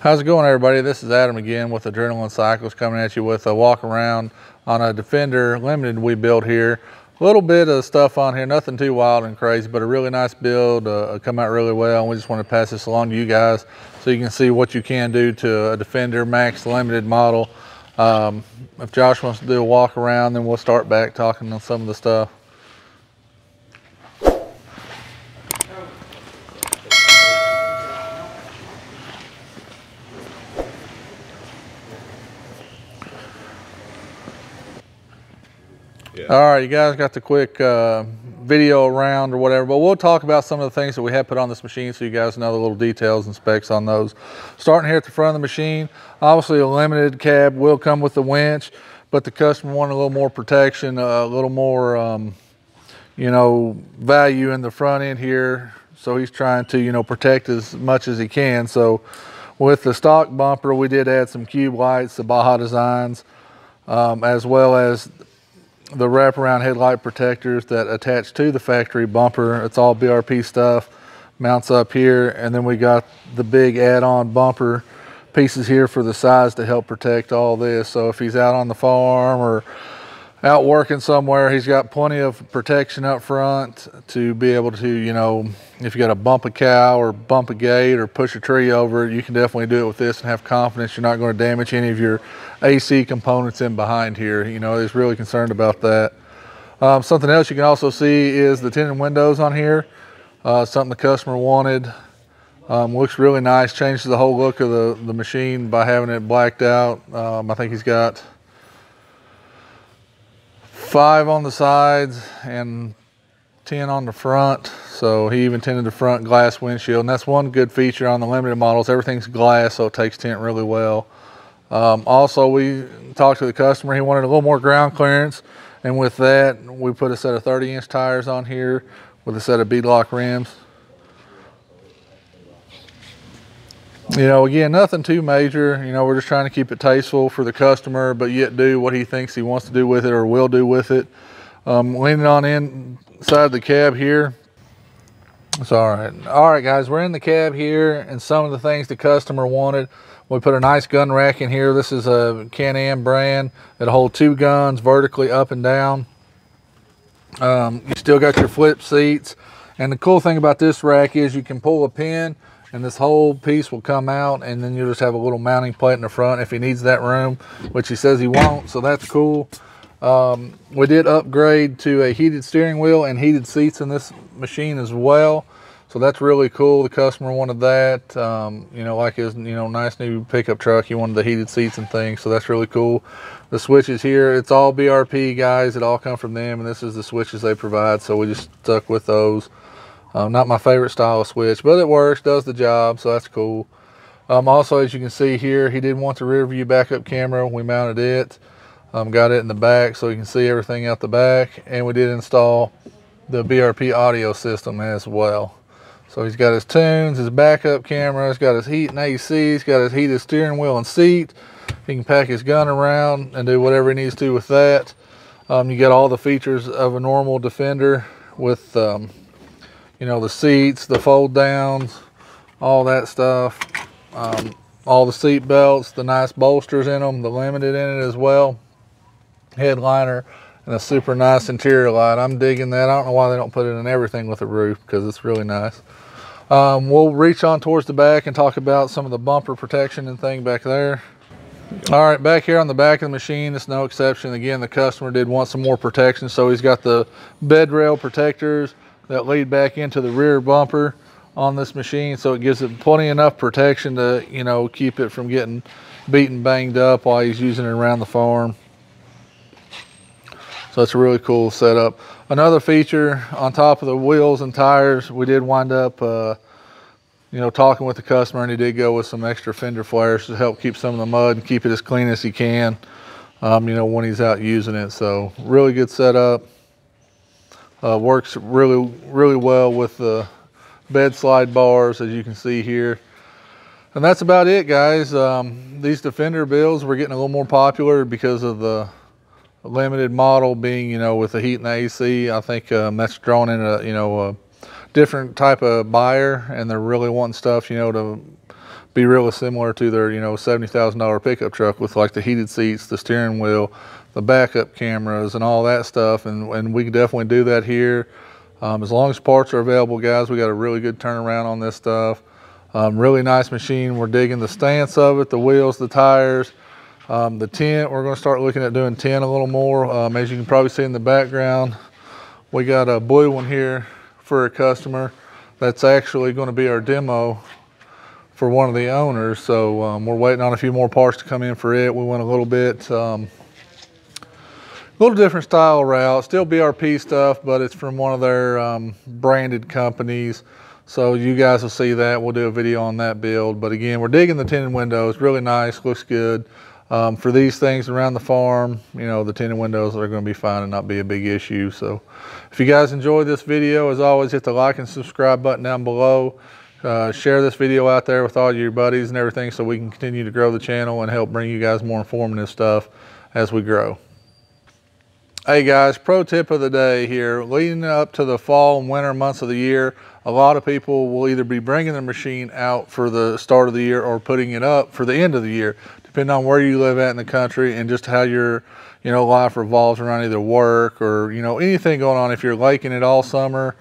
How's it going, everybody? This is Adam again with Adrenaline Cycles, coming at you with a walk around on a Defender Limited we built here. A little bit of stuff on here, nothing too wild and crazy, but a really nice build, come out really well. And we just want to pass this along to you guys so you can see what you can do to a Defender Max Limited model. If Josh wants to do a walk around, then we'll start back talking on some of the stuff. Yeah. All right, you guys got the quick video around or whatever, but we'll talk about some of the things that we have put on this machine so you guys know the little details and specs on those. Starting here at the front of the machine, obviously a limited cab will come with the winch, but the customer wanted a little more protection, a little more, you know, value in the front end here. So he's trying to, you know, protect as much as he can. So with the stock bumper, we did add some cube lights, the Baja designs, as well as the wraparound headlight protectors that attach to the factory bumper. It's all BRP stuff, mounts up here, and then we got the big add-on bumper pieces here for the sides to help protect all this. So if he's out on the farm or out working somewhere, he's got plenty of protection up front to be able to, you know, if you got to bump a cow or bump a gate or push a tree over it, you can definitely do it with this and have confidence you're not going to damage any of your AC components in behind here. You know, he's really concerned about that. Something else you can also see is the tinted windows on here. Something the customer wanted. Looks really nice, changes the whole look of the machine by having it blacked out. I think he's got 5 on the sides and 10 on the front. So he even tinted the front glass windshield, and that's one good feature on the limited models. Everything's glass, so it takes tint really well. Also, we talked to the customer. He wanted a little more ground clearance, and with that, we put a set of 30-inch tires on here with a set of beadlock rims. You know, again, nothing too major. You know, we're just trying to keep it tasteful for the customer, but yet do what he thinks he wants to do with it or will do with it. Leaning on inside the cab here. It's all right. All right, guys, we're in the cab here, and some of the things the customer wanted. We put a nice gun rack in here. This is a Can-Am brand. It'll hold 2 guns vertically up and down. You still got your flip seats. And the cool thing about this rack is you can pull a pin, and this whole piece will come out, and then you'll just have a little mounting plate in the front if he needs that room, which he says he won't, so that's cool. We did upgrade to a heated steering wheel and heated seats in this machine as well, so that's really cool. The customer wanted that. You know, like his, you know, nice new pickup truck, he wanted the heated seats and things, so that's really cool. The switches here, it's all BRP, guys. It all come from them, and this is the switches they provide, so we just stuck with those. Not my favorite style of switch, but it works, does the job, so that's cool. Also, as you can see here, he did want the rear view backup camera. We mounted it, got it in the back so you can see everything out the back, and we did install the BRP audio system as well. So he's got his tunes, his backup camera, he's got his heat and AC, he's got his heated steering wheel and seat. He can pack his gun around and do whatever he needs to with that. You get all the features of a normal Defender with you know, the seats, the fold downs, all that stuff. All the seat belts, the nice bolsters in them, the limited in it as well. Headliner, and a super nice interior light. I'm digging that. I don't know why they don't put it in everything with a roof, because it's really nice. We'll reach on towards the back and talk about some of the bumper protection and thing back there. All right, back here on the back of the machine, it's no exception. Again, the customer did want some more protection, so he's got the bed rail protectors that lead back into the rear bumper on this machine, so it gives it plenty enough protection to, you know, keep it from getting beaten, banged up while he's using it around the farm. So it's a really cool setup. Another feature on top of the wheels and tires, we did wind up you know, talking with the customer, and he did go with some extra fender flares to help keep some of the mud and keep it as clean as he can, you know, when he's out using it. So really good setup. Works really well with the bed slide bars, as you can see here. And that's about it, guys. These Defender builds were getting a little more popular because of the limited model being, you know, with the heat and the AC. I think that's drawn in a, you know, a different type of buyer, and they're really wanting stuff, you know, to be really similar to their, $70,000 pickup truck with like the heated seats, the steering wheel, the backup cameras, and all that stuff. And we can definitely do that here. As long as parts are available, guys, we got a really good turnaround on this stuff. Really nice machine. We're digging the stance of it, the wheels, the tires, the tint. We're going to start looking at doing tint a little more. As you can probably see in the background, we got a blue one here for a customer. That's actually going to be our demo for one of the owners. So we're waiting on a few more parts to come in for it. We went a little bit, little different style route, still BRP stuff, but it's from one of their branded companies. So you guys will see that. We'll do a video on that build. But again, we're digging the tinted windows. Really nice, looks good. For these things around the farm, the tinted windows are going to be fine and not be a big issue. So if you guys enjoyed this video, as always, hit the like and subscribe button down below. Share this video out there with all your buddies and everything so we can continue to grow the channel and help bring you guys more informative stuff as we grow. Hey guys, pro tip of the day here. Leading up to the fall and winter months of the year, a lot of people will either be bringing their machine out for the start of the year or putting it up for the end of the year, depending on where you live at in the country and just how your life revolves around either work or anything going on. If you're laking it all summer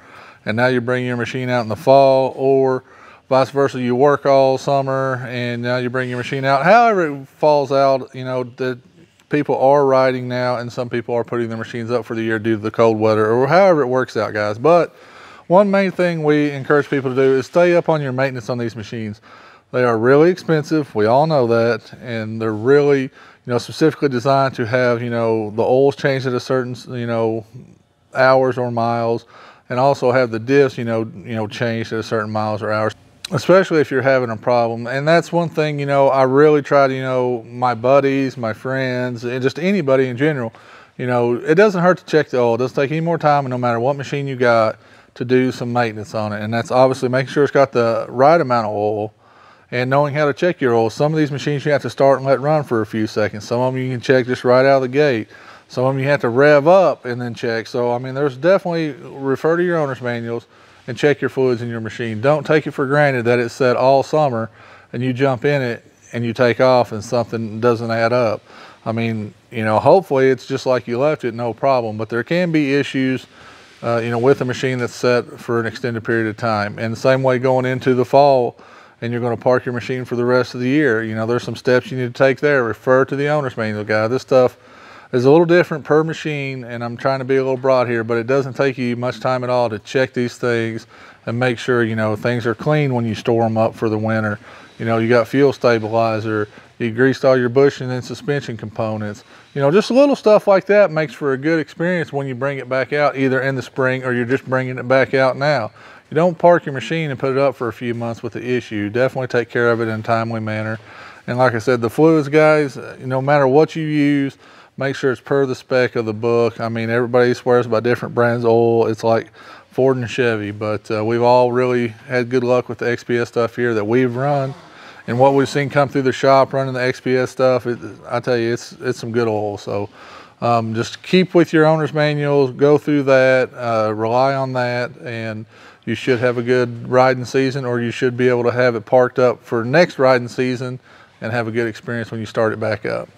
and now you're bringing your machine out in the fall, or vice versa, you work all summer and now you bring your machine out. However it falls out, that people are riding now and some people are putting their machines up for the year due to the cold weather, or however it works out, guys. But one main thing we encourage people to do is stay up on your maintenance on these machines. They are really expensive, we all know that, and they're really specifically designed to have the oils changed at a certain hours or miles, and also have the diffs changed at a certain miles or hours, especially if you're having a problem. And that's one thing I really try to my buddies, my friends, and just anybody in general, it doesn't hurt to check the oil. It doesn't take any more time, and no matter what machine you got, to do some maintenance on it. And that's obviously making sure it's got the right amount of oil and knowing how to check your oil. Some of these machines you have to start and let run for a few seconds. Some of them you can check just right out of the gate. Some of them you have to rev up and then check. So I mean, there's definitely, refer to your owner's manuals and check your fluids in your machine. Don't take it for granted that it's set all summer and you jump in it and you take off and something doesn't add up. I mean, hopefully it's just like you left it, no problem. But there can be issues with a machine that's set for an extended period of time. And the same way going into the fall and you're going to park your machine for the rest of the year, there's some steps you need to take there. Refer to the owner's manual, guy. This stuff is a little different per machine, and I'm trying to be a little broad here, but it doesn't take you much time at all to check these things and make sure things are clean when you store them up for the winter. You got fuel stabilizer, you greased all your bushing and suspension components. Just little stuff like that makes for a good experience when you bring it back out, either in the spring or you're just bringing it back out now. You don't park your machine and put it up for a few months with the issue. Definitely take care of it in a timely manner. And like I said, the fluids, guys, no matter what you use, make sure it's per the spec of the book. I mean, everybody swears by different brands of oil. It's like Ford and Chevy, but we've all really had good luck with the XPS stuff here that we've run. And what we've seen come through the shop running the XPS stuff, I tell you, it's some good oil. So just keep with your owner's manuals, go through that, rely on that, and you should have a good riding season, or you should be able to have it parked up for next riding season and have a good experience when you start it back up.